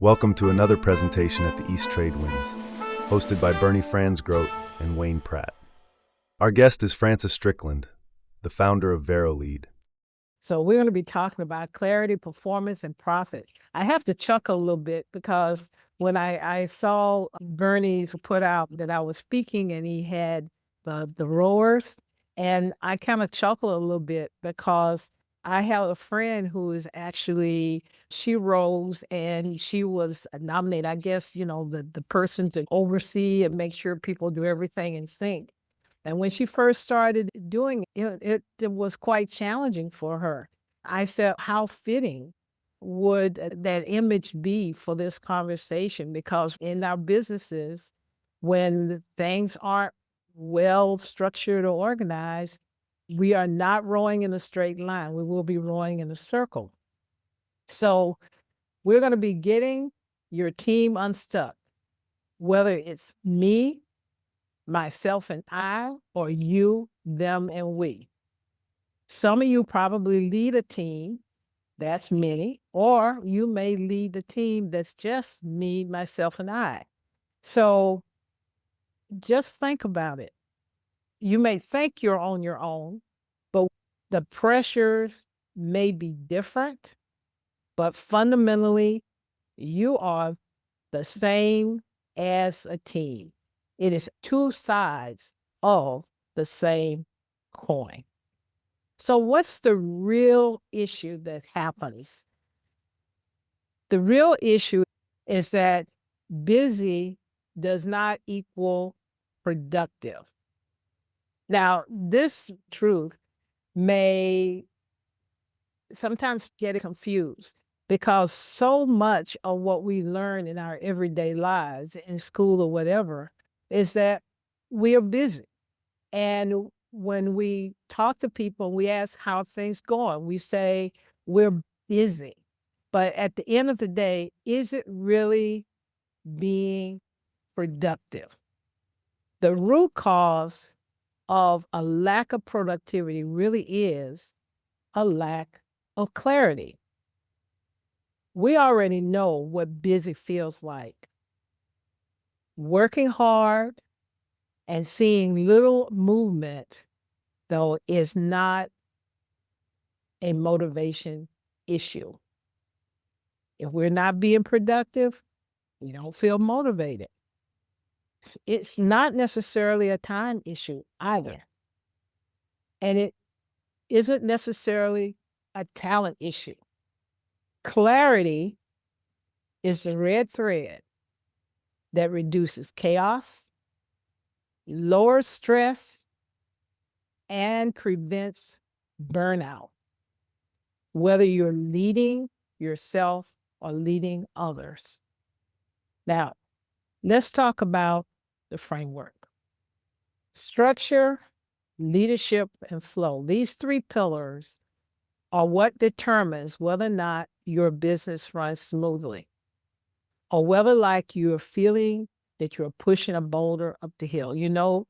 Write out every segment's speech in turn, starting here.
Welcome to another presentation at the East Trade Winds, hosted by Bernie Fransgrote and Wayne Pratt. Our guest is Frances Strickland, the founder of VeroLead. So we're going to be talking about clarity, performance, and profit. I have to chuckle a little bit because when I saw Bernie's put out that I was speaking and he had the rowers, and I kind of chuckled a little bit because I have a friend who is actually, she rows and she was nominated, I guess, the person to oversee and make sure people do everything in sync. And when she first started doing it was quite challenging for her. I said, how fitting would that image be for this conversation? Because in our businesses, when things aren't well structured or organized, we are not rowing in a straight line. We will be rowing in a circle. So we're going to be getting your team unstuck, whether it's me, myself and I, or you, them, and we. Some of you probably lead a team, that's many, or you may lead the team that's just me, myself, and I. So just think about it. You may think you're on your own, but the pressures may be different, but fundamentally, you are the same as a team. It is two sides of the same coin. So what's the real issue that happens? The real issue is that busy does not equal productive. Now, this truth may sometimes get confused because so much of what we learn in our everyday lives, in school or whatever, is that we are busy. And when we talk to people, we ask how things going. We say we're busy. But at the end of the day, is it really being productive? The root cause of a lack of productivity really is a lack of clarity. We already know what busy feels like. Working hard and seeing little movement, though, is not a motivation issue. If we're not being productive, we don't feel motivated. It's not necessarily a time issue either. And it isn't necessarily a talent issue. Clarity is the red thread that reduces chaos, lowers stress, and prevents burnout, whether you're leading yourself or leading others. Now, let's talk about the framework. Structure, leadership, and flow. These three pillars are what determines whether or not your business runs smoothly, or whether like you're feeling that you're pushing a boulder up the hill. You know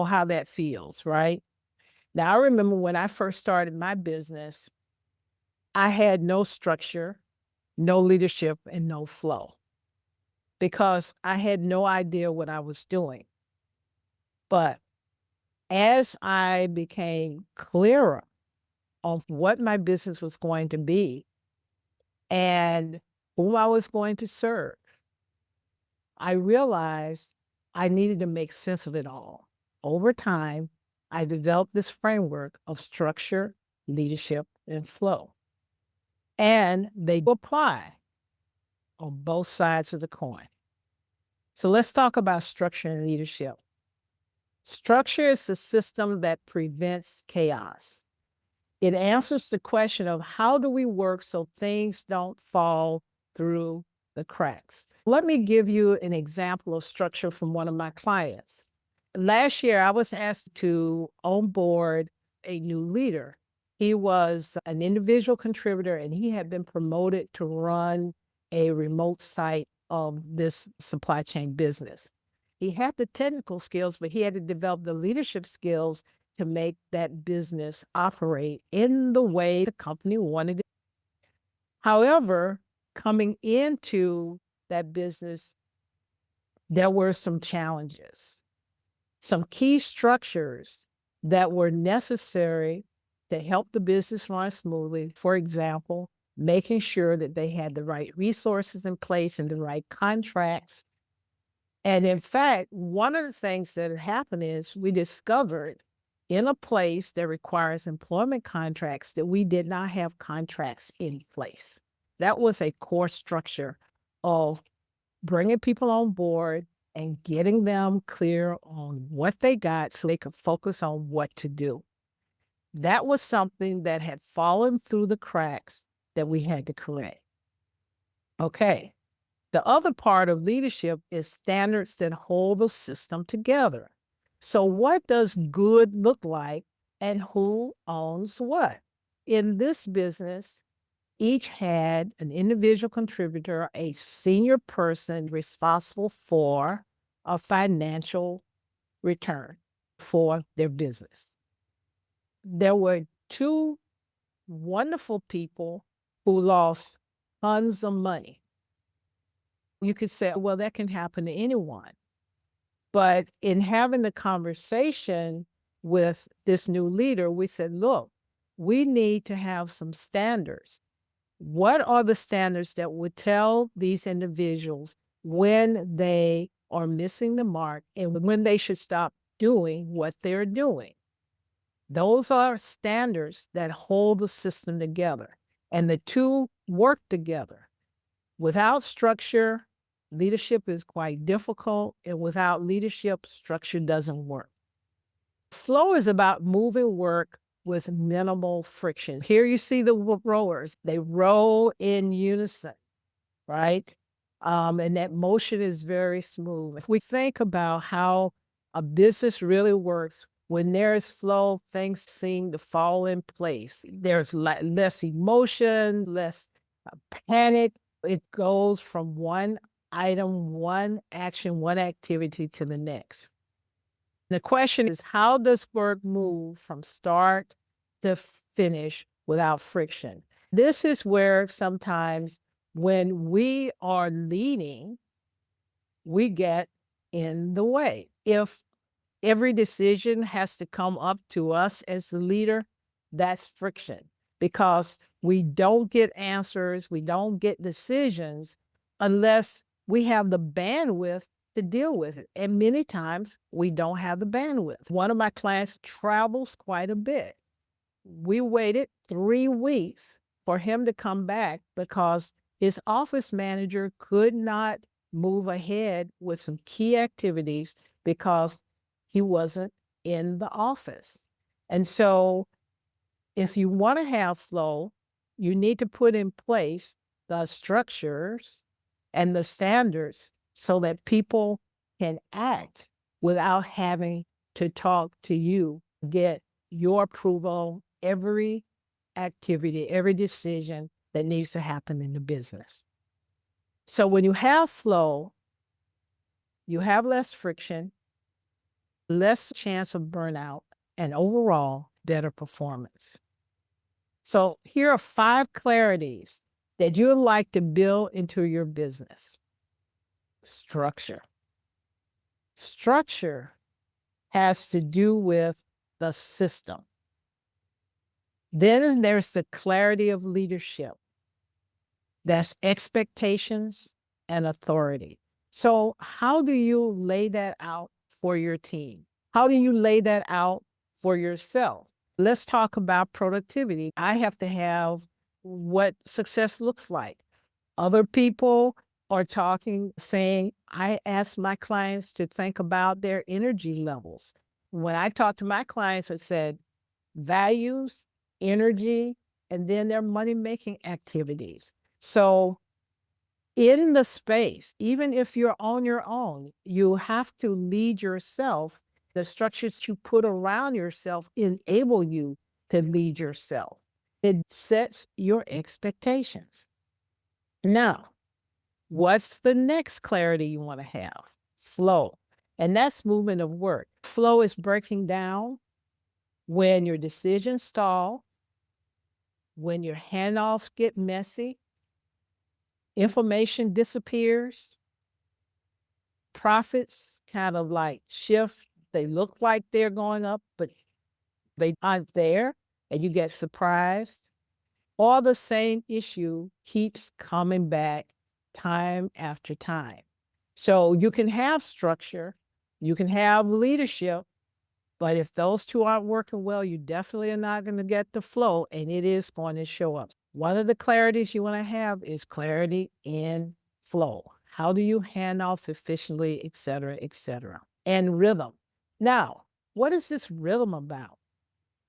how that feels, right? Now, I remember when I first started my business, I had no structure, no leadership, and no flow because I had no idea what I was doing. But as I became clearer of what my business was going to be and whom I was going to serve, I realized I needed to make sense of it all. Over time, I developed this framework of structure, leadership, and flow. And they apply on both sides of the coin. So let's talk about structure and leadership. Structure is the system that prevents chaos. It answers the question of how do we work so things don't fall through the cracks. Let me give you an example of structure from one of my clients. Last year, I was asked to onboard a new leader. He was an individual contributor and he had been promoted to run a remote site of this supply chain business. He had the technical skills, but he had to develop the leadership skills to make that business operate in the way the company wanted it. However, coming into that business, there were some challenges, some key structures that were necessary to help the business run smoothly. For example, making sure that they had the right resources in place and the right contracts. And in fact, one of the things that had happened is we discovered in a place that requires employment contracts that we did not have contracts in place. That was a core structure of bringing people on board and getting them clear on what they got so they could focus on what to do. That was something that had fallen through the cracks that we had to correct. Okay. The other part of leadership is standards that hold the system together. So what does good look like and who owns what? In this business, each had an individual contributor, a senior person responsible for a financial return for their business. There were two wonderful people who lost tons of money. You could say, well, that can happen to anyone. But in having the conversation with this new leader, we said, look, we need to have some standards. What are the standards that would tell these individuals when they are missing the mark and when they should stop doing what they're doing? Those are standards that hold the system together, and the two work together. Without structure, leadership is quite difficult, and without leadership, structure doesn't work. Flow is about moving work with minimal friction. Here you see the rowers. They row in unison, right? And that motion is very smooth. If we think about how a business really works, when there's flow, things seem to fall in place. There's less emotion, less panic. It goes from one item, one action, one activity to the next. The question is, how does work move from start to finish without friction? This is where sometimes when we are leading, we get in the way. If every decision has to come up to us as the leader, that's friction, because we don't get answers, we don't get decisions unless we have the bandwidth to deal with it. And many times we don't have the bandwidth. One of my clients travels quite a bit. We waited 3 weeks for him to come back because his office manager could not move ahead with some key activities because he wasn't in the office. And so if you want to have flow, you need to put in place the structures and the standards so that people can act without having to talk to you, get your approval, every activity, every decision that needs to happen in the business. So when you have flow, you have less friction, less chance of burnout, and overall better performance. So here are 5 clarities that you'd like to build into your business. Structure. Structure has to do with the system. Then there's the clarity of leadership. That's expectations and authority. So how do you lay that out for your team? How do you lay that out for yourself? Let's talk about productivity. I have to have what success looks like. Other people are saying, I ask my clients to think about their energy levels. When I talk to my clients, I said values, energy, and then their money-making activities. So in the space, even if you're on your own, you have to lead yourself. The structures you put around yourself enable you to lead yourself. It sets your expectations. Now, what's the next clarity you want to have? Flow. And that's movement of work. Flow is breaking down when your decisions stall, when your handoffs get messy, information disappears, profits kind of like shift. They look like they're going up, but they aren't there, and you get surprised. Or the same issue keeps coming back time after time. So you can have structure, you can have leadership, but if those two aren't working well, you definitely are not going to get the flow, and it is going to show up. One of the clarities you want to have is clarity in flow. How do you hand off efficiently, et cetera, et cetera? And rhythm. Now, what is this rhythm about?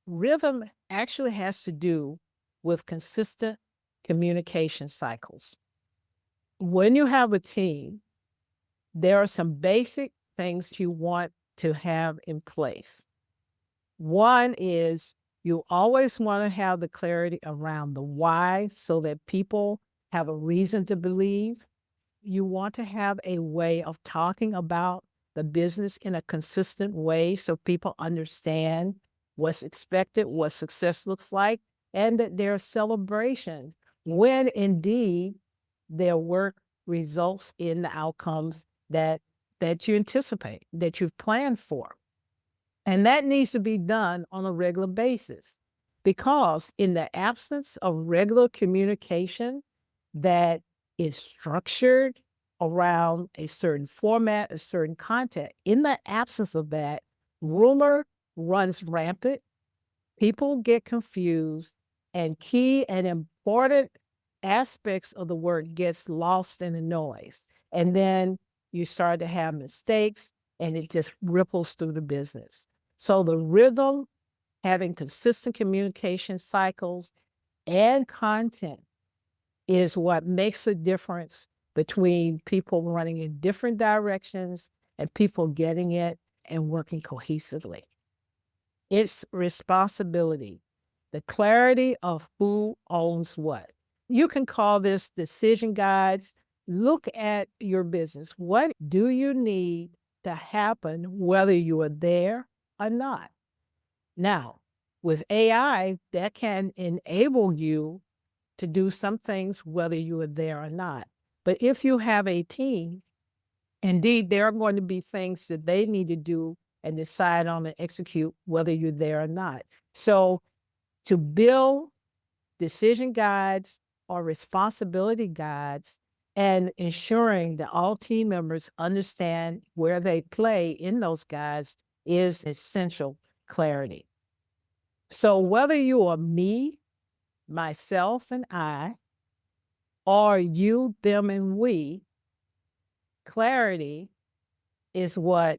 Rhythm actually has to do with consistent communication cycles. When you have a team, there are some basic things you want to have in place. One is you always want to have the clarity around the why so that people have a reason to believe. You want to have a way of talking about the business in a consistent way so people understand what's expected, what success looks like, and that there's celebration when indeed their work results in the outcomes that you anticipate, that you've planned for. And that needs to be done on a regular basis, because in the absence of regular communication that is structured around a certain format, a certain content, in the absence of that, rumor runs rampant, people get confused, and key and important aspects of the work gets lost in the noise. And then you start to have mistakes, and it just ripples through the business. So the rhythm, having consistent communication cycles and content, is what makes a difference between people running in different directions and people getting it and working cohesively. It's responsibility, the clarity of who owns what. You can call this decision guides. Look at your business. What do you need to happen whether you are there or not? Now, with AI, that can enable you to do some things whether you are there or not. But if you have a team, indeed, there are going to be things that they need to do and decide on and execute whether you're there or not. So to build decision guides or responsibility guides and ensuring that all team members understand where they play in those guides is essential clarity. So whether you are me, myself, and I, or you, them, and we, clarity is what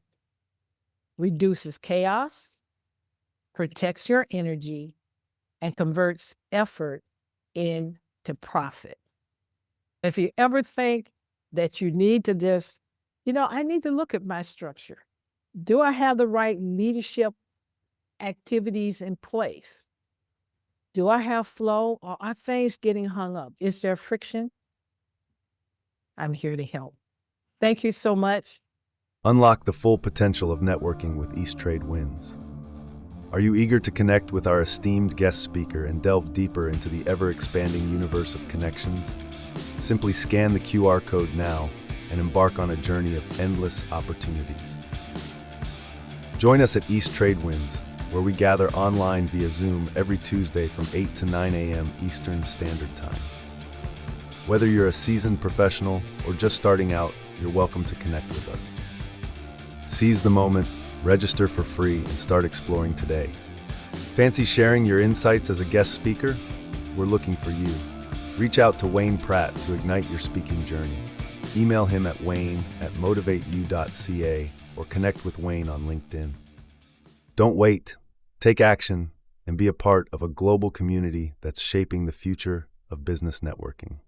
reduces chaos, protects your energy, and converts effort into profit. If you ever think that you need to just, I need to look at my structure. Do I have the right leadership activities in place? Do I have flow, or are things getting hung up? Is there friction? I'm here to help. Thank you so much. Unlock the full potential of networking with East Trade Winds. Are you eager to connect with our esteemed guest speaker and delve deeper into the ever-expanding universe of connections? Simply scan the QR code now and embark on a journey of endless opportunities. Join us at East Trade Winds, where we gather online via Zoom every Tuesday from 8 to 9 a.m. Eastern Standard Time. Whether you're a seasoned professional or just starting out, you're welcome to connect with us. Seize the moment, register for free, and start exploring today. Fancy sharing your insights as a guest speaker? We're looking for you. Reach out to Wayne Pratt to ignite your speaking journey. Email him at wayne@motivateyou.ca or connect with Wayne on LinkedIn. Don't wait. Take action and be a part of a global community that's shaping the future of business networking.